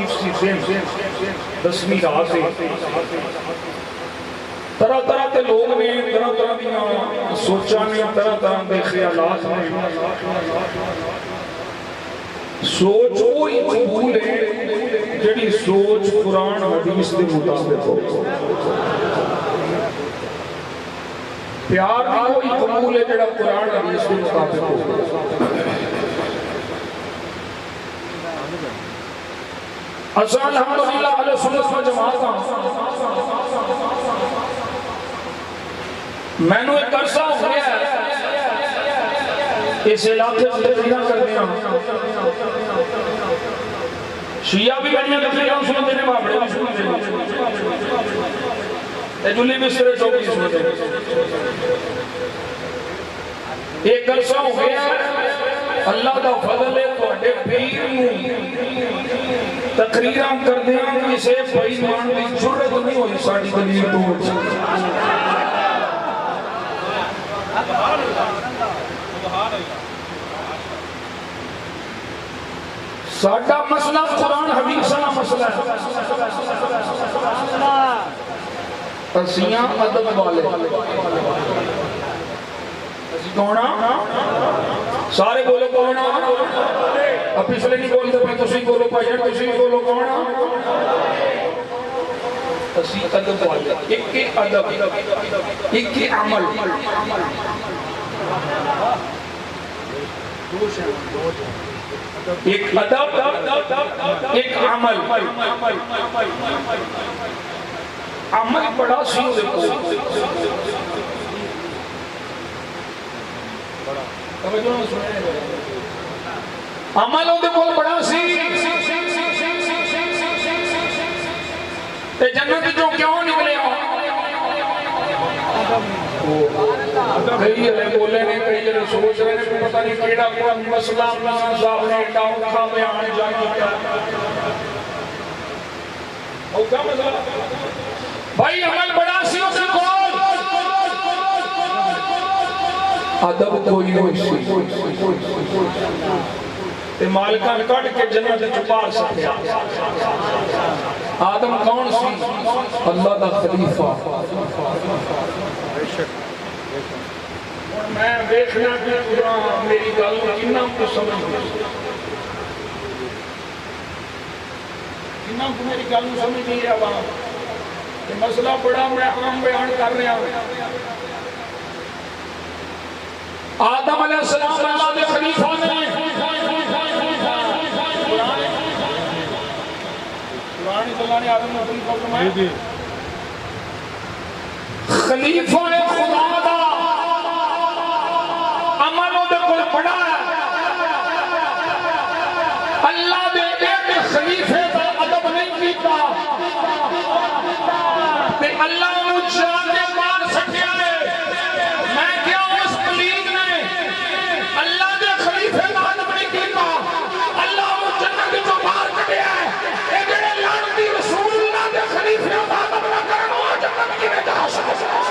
21 دن 10ویں رات سے طرح طرح کے لوگ نے طرح طرح دیا سوچا نے طرح طرح کے خیالات نے سوچ کوئی قبول ہے جڑی سوچ قرآن حدیث کے مطابق ہو پیار بھی کوئی قبول ہے جڑا قرآن حدیث کے مطابق ہو اصل الحمدللہ علیہ سنت و جماعت میں نے ایک عرصہ ہو گیا اس علاقے سے تقریریں کر دیا شیعہ بھی بڑھیا تقریریں سنتے ہیں بابڑے بھی سنتے ہیں جلی بسترے چوکی سنتے ہیں ایک عرصہ ہو گیا اللہ دا فضل ہے تو اڈے پیر تقریریں کر دیا کسی بھائی مان دی جرت نہیں ہوئی ساڑھی دلیل تو ساڑھا مسئلہ قرآن حدیث کا مسئلہ ہے اسیاں ادب والے اسی کونا سارے بولو کونا اب پچھلے نہیں بولتے پہ تسی بولو پہ تسی بولو کونا اسی ادب والے ایک ادب ایک عمل ایک ادب ایک عمل عمل بڑا سی دیکھو عمل ہوتے بہت بڑا سی جنت جو کیوں نکلے کئی جنے بولے نے کئی جنے سوچ رہے نے پتہ نہیں کیڑا کوئی مسئلہ مولانا صاحب نے ڈاؤن کھا بیان جائے کیا او کیا مسئلہ بھائی عمل بڑا سی اس کو ادب کوئی نہیں سی مالکان کٹ کے جنت چھپا سکیا آدم کون سی اللہ دا خلیفہ میں دیکھنا کہ میری گل کتنا کو سمجھ کتنا کو میری گل سمجھ نہیں ہے عوام مسئلہ بڑا میں عام بیان کر رہا ہوں آدم علیہ السلام اللہ دے خلیفہ نے قرآن اللہ نے آدم نے خلیفہ فرمایا خلیفہ خدا دا عملوں دے کوئی پڑا ہے اللہ دے ایک خلیفے دا ادب نہیں کیتا تے اللہ نو جان دے مار سکیا ہے میں کیا اس پلید نے اللہ دے خلیفے دا ادب نہیں کیتا اللہ نو جنت جو مار کٹیا ہے اے جڑے لعنتی رسول اللہ دے خلیفے دا ادب نہ کرنو جنت کی میں جا سکتا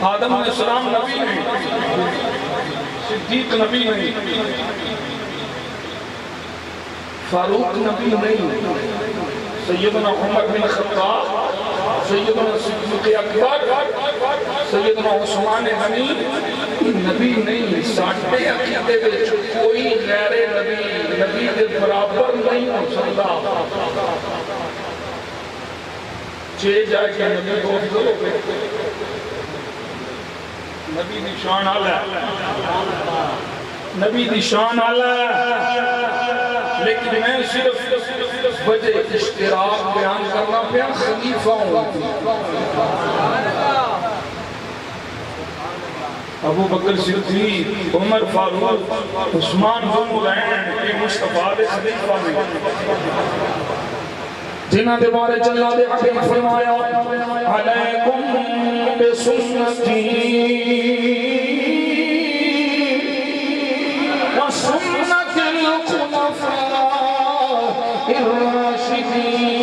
آدم علیہ السلام نبی نہیں صدیق نبی نہیں فاروق نبی نہیں سیدنا عمر بن خطاب سیدنا صدیق اکبر سیدنا عثمان غنی نبی نہیں ساٹھے عقیدے وچ کوئی غیر نبی نبی دے برابر نہیں ہو سکتا چے جائے کہ نبی کو افضل ہو گئے نبی دی شان آلہ نبی دی شان آلہ لیکن میں صرف وجہ اشتراک بیان کرنا پیا خلیفہ ہوں ابو بکر صدیق عمر فاروق عثمان دونوں رہن کہ مصطفیٰ دے خلیفہ میں جنہ دے بارے چلا دے حبیب فرمایا علیکم بسنتی وسنت الخلفاء الراشدین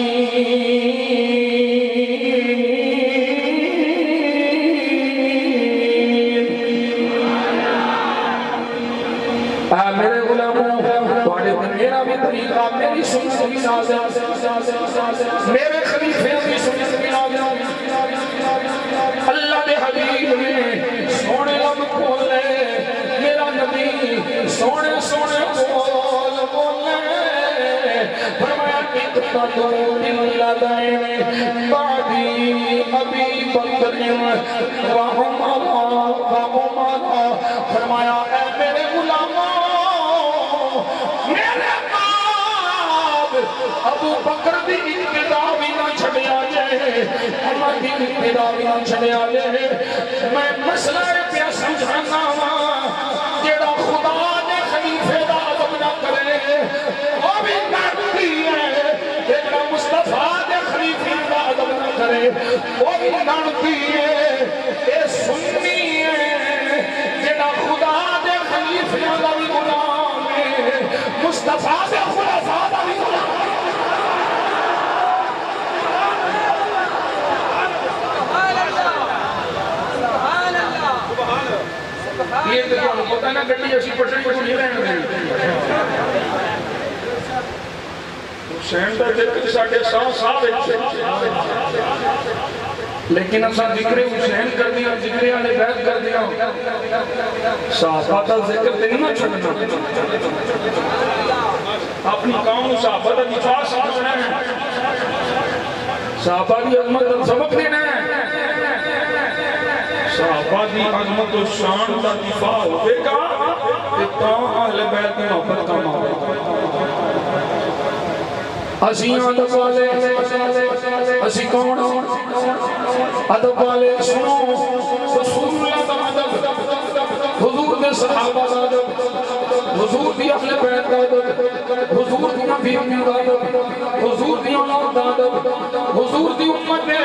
میرے غلاموں میرا بھی طریقہ میری سنت بھی نازل میرے خلیفے بھی سنت بھی نازل اللہ دے حبیب نے سونے لب کھولے میرا نبی سونے سونے بول بولے فرمایا اقتدوا بالذین بعدی ابی بکر وعمر فرمایا اے میرے غلاموں میرے باپ ابو بکر دی ابتدا بھی نہ چھڑیا جائے عمر دی ابتدا بھی نہ چھڑیا جائے میں مسئلہ پہ سمجھانا جیڑا خدا نے خلیفے دا عدم نہ کرے وہ بھی ناڑتی ہے جیڑا مصطفیٰ دے خلیفے دا عدم نہ کرے وہ بھی ناڑتی ہے اے سنی ہے جیڑا خدا دے خلیفے دا بھی غلام ہے مصطفیٰ دے خلفاء دا بھی غلام ہے یہ تو پتہ نہ گھٹی اسی پٹھنی کو نہیں رہنے دیں حسین دا ذکر ساڑھے صاحب لیکن اسا ذکر حسین کر دیا ذکر آلے بیت کر دیا صحابہ دا ذکر نہیں نہ چھڑنا اپنی قوم صحابہ دا دفاع سمجھنا ہے صحابہ دی عظمت دا سبق دینا ہے صحابہ دی عظمت و شان دا دفاع ہوئے گا اتنا اہل بیت میں محبت کا ماحول اسی عدب والے اسی کون عدب والے سنو رسول اللہ دا عدب حضور دے صحابہ دا عدب حضور دی اہل بیت دا عدب حضور دی بیویوں دا عدب حضور دی اولاد دا عدب حضور دی امت دے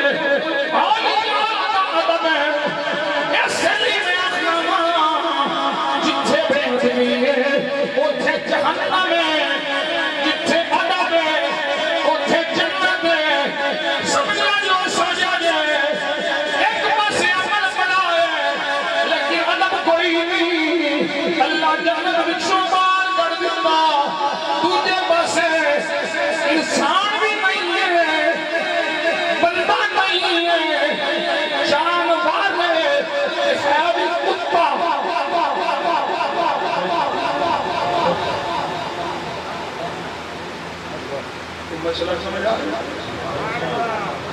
عالیہ دا عدب ہے جہنم میں جتھے ادب ہے اتھے جنت ہے سمجھا جو سوچا جائے ایک بس عمل بنا ہے لیکن ادب کوئی نہیں اللہ جنت بچوں بار کر دیتا تجھے بس انسان بھی نہیں ہے بندہ نہیں ہے جانور ہے خیابی کتا مسئلہ سمجھا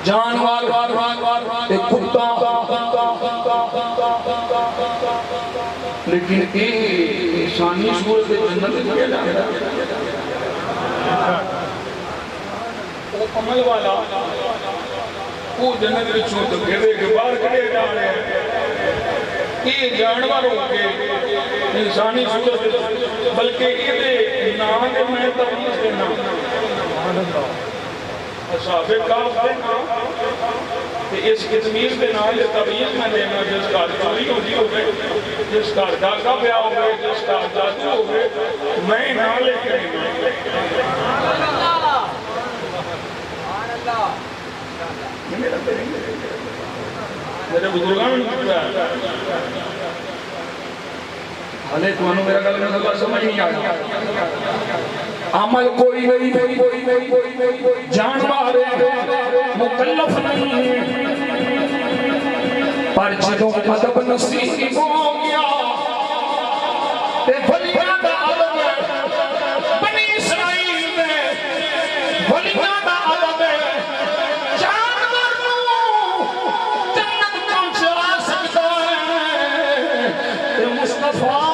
جانوار ایک کتا لیکن انسانی صورت جنت کیا جاتا وہ عمل والا وہ جنت رچوں تو گھرے کے باہر کھڑے جا رہے ہیں یہ جانور ہو کے انسانی صورت بلکہ یہ نام میں تبلیغ دینا اصحاب کاف دینا اس کتمیر دے نال تبلیغ میں دینا جس کا چوری ہوتی ہوئے جس کا ڈاکہ پیا ہوئے جس کا جادو ہوئے میں نہ لے کے میرے بزرگان نے کہا حالے تو انہوں میرا گل میں سمجھ نہیں آیا عمل کوئی نہیں جان مارے مکلف نہیں پر جدوں ادب نصیب ہو گیا تے بھلیاں دا ادب بنی اسرائیل میں بھلیاں دا ادب جانور نوں جنت پہنچا سکتا ہے تے مصطفیٰ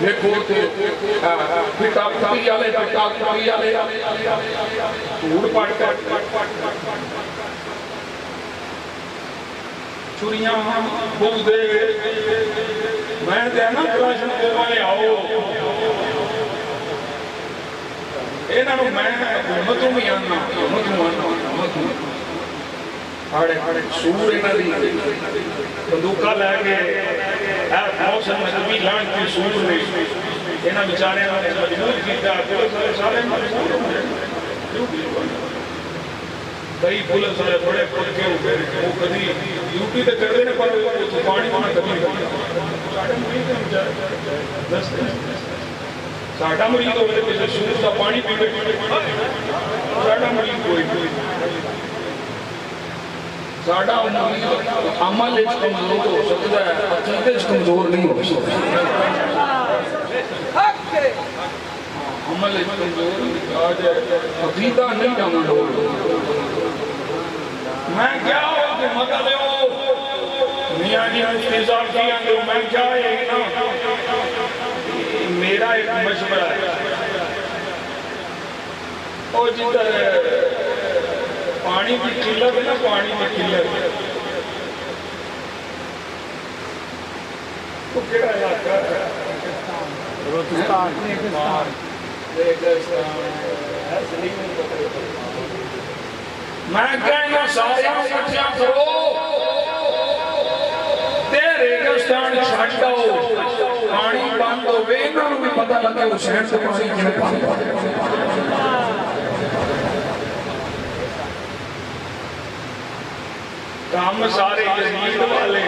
دیکھو پٹا پٹی والے دھوڑ پٹ چوریاں بغدے میں دینا کراشن کو والے آؤ اینا میں حکومتوں میں آنا سور اینا دی بندوقہ لے کے موسم نبی لان کی سور نے اینا بچارے مجبور کیتا سارے مجبور ہوں گے کئی پولیس والے بڑے پتکے ہوئے وہ کدی یوپی تے کر دینے پر وہ تو پانی ہونا کبھی ساڑھا مرید ہوئے تھے سور کا پانی پیٹے ساڑھا مرید کوئی ساڑھا مرید عمل اچھ کمزور ہو سکتا ہے عقیدہ اچھ کمزور نہیں ہو سکتا عمل اچھ کمزور آج عقیدہ نہیں عمل ہو میں کیا ہو کہ مدد ہو میاں جی انتظار کیا کہ میں کیا ہے میرا ایک مشورہ ہے اور جدھر پانی کی قلت ہے نا پانی کی قلت تو کیڑا علاقہ ہے میں کہنا سارے بچیاں کرو تیرے ریگستان چھٹ دو پانی بند ہو گئے نا بھی پتہ لگے حسین سے پانی کیوں پانی کام سارے یزید والے